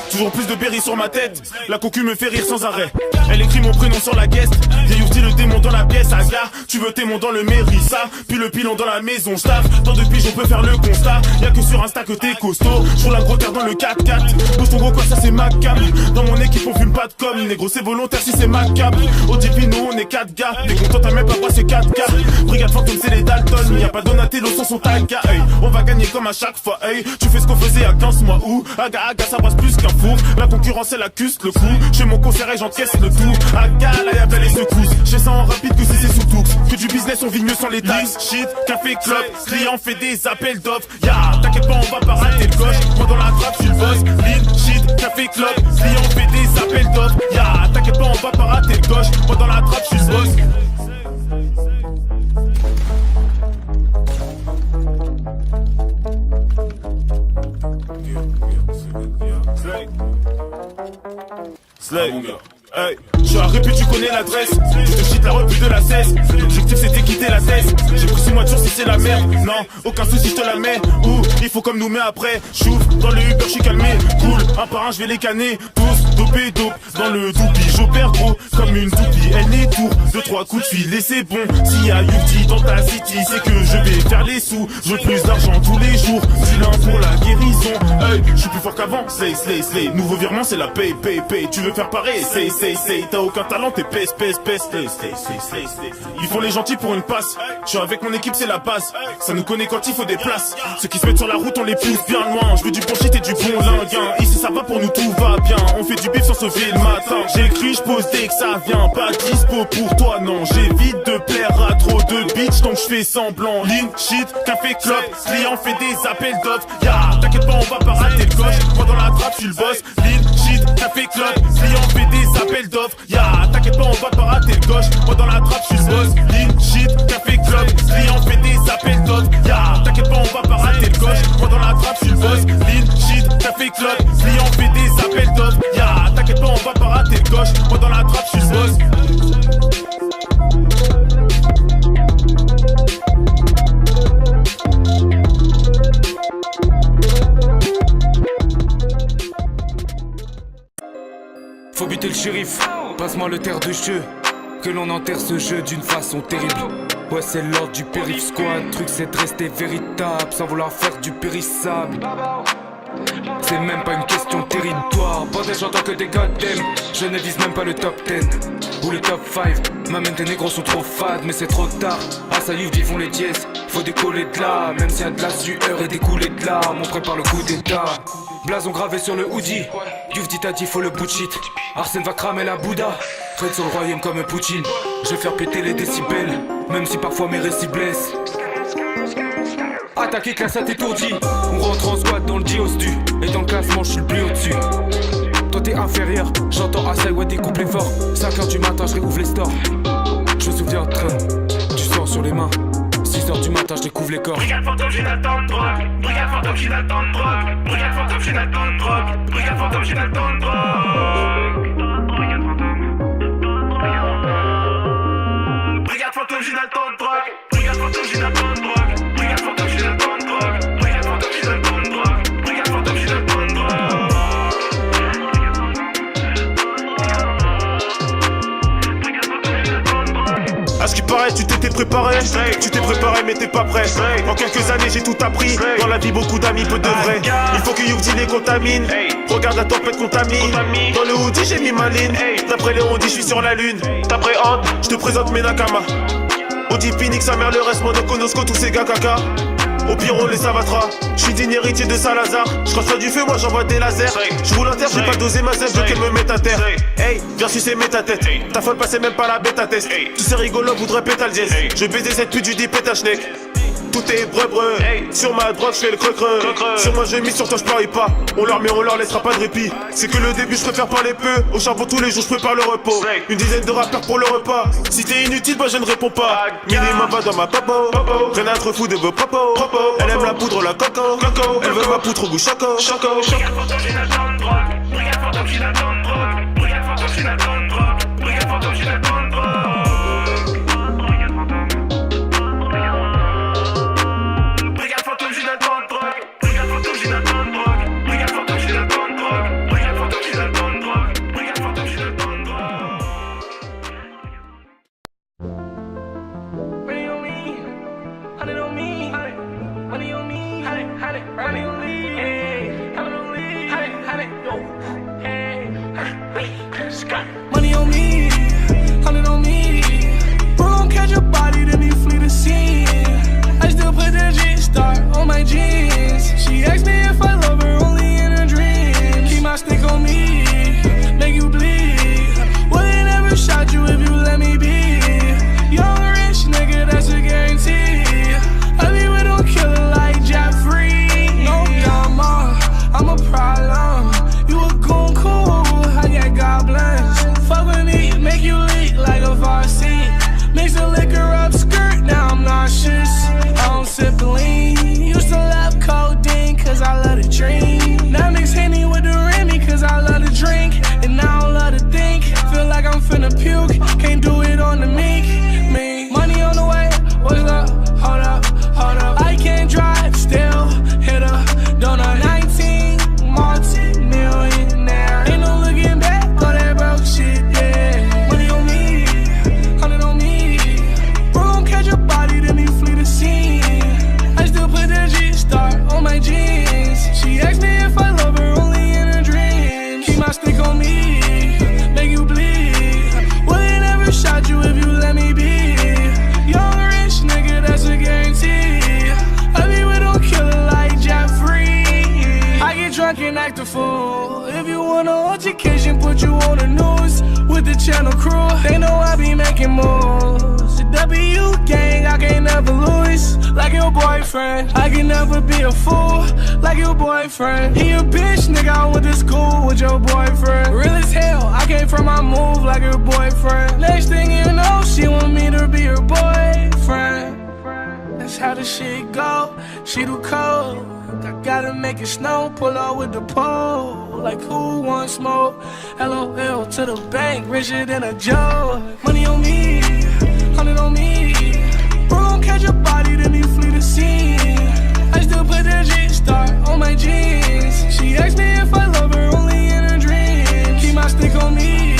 Toujours plus de berry sur ma tête, la cocu me fait rire sans arrêt. Elle écrit mon prénom sur la guest. Vieille dit le démon dans la pièce, Aga. Tu veux témoin dans le mairie, ça. Puis le pilon dans la maison, j'taffe. Dans deux piges, on peut faire le constat. Y'a que sur Insta que t'es costaud. J'roule un gros terre dans le 4x4. Bouge ton gros quoi, ça c'est ma cam. Dans mon équipe, on fume pas de com. Négro, c'est volontaire si c'est ma cap. Au Dipino, on est 4 gars. T'es content, t'as même pas quoi, c'est 4K. Brigade Fantôme, c'est les Dalton. Y'a pas Donatello sans son taga. Hey, on va gagner comme à chaque fois. Hey, tu fais ce qu'on faisait à 15 mois où Aga, ça brasse plus qu'un four. La concurrence, elle accuse le coup. Chez mon concert, j'encaisse le tout. Aga, là y'a belle les secousses. J'ai ça en rapide que si c'est sous tout. Que du business, on vit mieux sans les taxes. Shit, café, club, client fait des appels d'offres. Ya, t'inquiète pas, on va pas rater le coche. Moi dans la trappe, j'suis le boss. Lean, shit, café, club, client fait des appels d'offres. Ya, t'inquiète pas, on va pas rater le coche. Moi dans la trappe, j'suis le boss. Slay. Hey, je suis à Réput, tu connais l'adresse. Je te chite la revue de la cesse. L'objectif c'était quitter la cesse. J'ai pris 6 mois de jour si c'est la merde. Non, aucun souci, je te la mets. Ouh, il faut comme nous, mais après j'ouvre dans le Uber, je suis calmé. Cool, un par un, je vais les canner. Tous dopés, dope dans le doupi. J'opère gros comme une toupie. Elle est tour, 2-3 coups de fil et c'est bon. S'il y a Yuti dans ta city, c'est que je vais faire les sous. Je veux plus d'argent tous les jours. Du lin pour la guérison. Hey, je suis plus fort qu'avant. Slay. Nouveau virement, c'est la paye. Tu veux faire pareil, say. T'as aucun talent, t'es pèse. Ils font les gentils pour une passe. Je suis avec mon équipe, c'est la base. Ça nous connaît quand il faut des places. Ceux qui se mettent sur la route, on les pousse bien loin. Je veux du bon shit et du bon linguin. Ici ça va pour nous, tout va bien. On fait du bif sans se lever le matin. J'écris, je pose dès que ça vient. Pas dispo pour toi, non. J'évite de plaire à trop de bitch, donc je fais semblant. Lean, shit, café, club. Client fait des appels d'offres. Ya, t'inquiète pas, on va pas rater le coche. Moi dans la trappe, je suis le boss. Lean, shit, café, club. Client fait des appels d'offres. Ya, t'inquiète pas, on va pas rater le coche. Moi dans la trappe, je suis le boss. Lean, shit, café, club. Client fait des appels d'offres. Ya, t'inquiète pas, on va pas rater le coche. Moi dans la trappe, je suis le boss. Lean, shit, café, club. Client fait des appels d'offres. Ya, t'inquiète pas, on va pas rater le coche. Moi dans la trappe, je suis le boss. Faut buter le shérif, passe-moi le terre de jeu. Que l'on enterre ce jeu d'une façon terrible. Ouais, c'est l'ordre du périph' squad. Truc c'est de rester véritable sans vouloir faire du périssable. C'est même pas une question de territoire. Bordel, j'entends que des goddamn. Je ne vise même pas le top 10 ou le top 5. M'amène tes négros sont trop fades, mais c'est trop tard. Ah ça y est, font les dièses. Faut décoller de là, même s'il y a de la sueur et des coulées de larmes. On prépare le coup d'état. Blason gravé sur le hoodie. Youvdi t'a dit faut le bout de shit. Arsène va cramer la Bouddha. Traite sur le royaume comme un Poutine. Je vais faire péter les décibels, même si parfois mes récits blessent. Attaquer classe à t'étourdis. On rentre en squad dans le Diosdu. Et dans le classement je suis le plus au-dessus. Toi t'es inférieur, j'entends Asai ouais des couplets forts. 5h du matin je réouvre les stores. Je me souviens train, du sang sur les mains. 6h du matin je découvre les corps. Brigade fantôme j'ai le temps de drogue. Brigade fantôme j'ai le temps de drogue. Brigade fantôme j'ai le temps de drogue. Brigade fantôme j'ai le temps de drogue. Brigade fantôme j'ai le temps de drogue. Brigade fantôme j'ai le temps de drogue. Brigade fantôme j'ai le temps de drogue. Brigade fantôme j'ai le temps de drogue. Brigade fantôme j'ai le temps de drogue. À ce qui paraît, tu t'étais préparé. Tu t'es préparé, mais t'es pas prêt. En quelques années, j'ai tout appris. Dans la vie, beaucoup d'amis, peu de vrais. Il faut que Youvdi les contamine. Regarde la tempête contamine. Dans le hoodie, j'ai mis ma ligne. D'après les ondis, je suis sur la lune. T'appréhendes, je te présente mes Nakama. Audi Phoenix, sa mère, le reste, Monokonosko, tous ces gars caca. Au pire on les sabattra. J'suis digne héritier de Salazar. J'reçois du feu, moi j'envoie des lasers. J'roule en terre, j'ai pas dosé ma zèbre, je veux qu'elle me mette à terre. Hey, viens sucer mets ta tête. Ta folle passait même pas la bêta test. Tous ces rigolos voudraient péter le dièse. Je baiser cette pute du dit pétachenek. Tout est breu. Sur ma droite j'fais le creux. Sur moi je mise, sur toi j'parie pas. On leur met, on leur laissera pas de répit. C'est que le début, je préfère parler peu. Au charbon tous les jours, je prépare le repos. Une dizaine de rappeurs pour le repas. Si t'es inutile, bah je ne réponds pas. Minimum va dans ma popo. Rien à trop fou de vos propos. Elle aime la poudre, la coco. Elle veut ma poutre au goût choco. Brigade fantôme j'ai le temps de drogue. Brigade fantôme j'ai le temps de drogue. Brigade fantôme j'ai le temps de drogue. Brigade fantôme j'ai le temps de drogue. finna puke. Can't do it on the meek. Me, money on the way. What's up? Hold up, hold up. I can't drive, still hit a donut. 19 multi-millionaire. Ain't no looking back, all that broke shit, yeah. Money on me, 100 on me. Bro gon' catch a body, then he flee the scene. I still put the G-Star on my jeans. She asked me if I love her only in her dreams. Keep my stick on me, make you bleed. Wouldn't ever shot you if you let me be. Young rich nigga, that's a guarantee. I be with a killer like Jeffrey. I get drunk and act a fool. If you want an altercation, put you on the news with the channel crew. They know I be making moves. The W gang, I can't never lose. Like your boyfriend, I can never be a fool. Like your boyfriend, he a bitch, nigga. I went to school with your boyfriend. Real as hell, I came from my move like your boyfriend. Next thing you know, she want me to be her boyfriend. That's how the shit go. She too cold. I gotta make it snow. Pull out with the pole. Like who wants smoke? LOL to the bank, richer than a joke. Money on me, 100 on me. Bro gon' catch a body, then he flee the scene. I still put the G-Star on my jeans. She asked me if I love her only in her dreams. Keep my stick on me,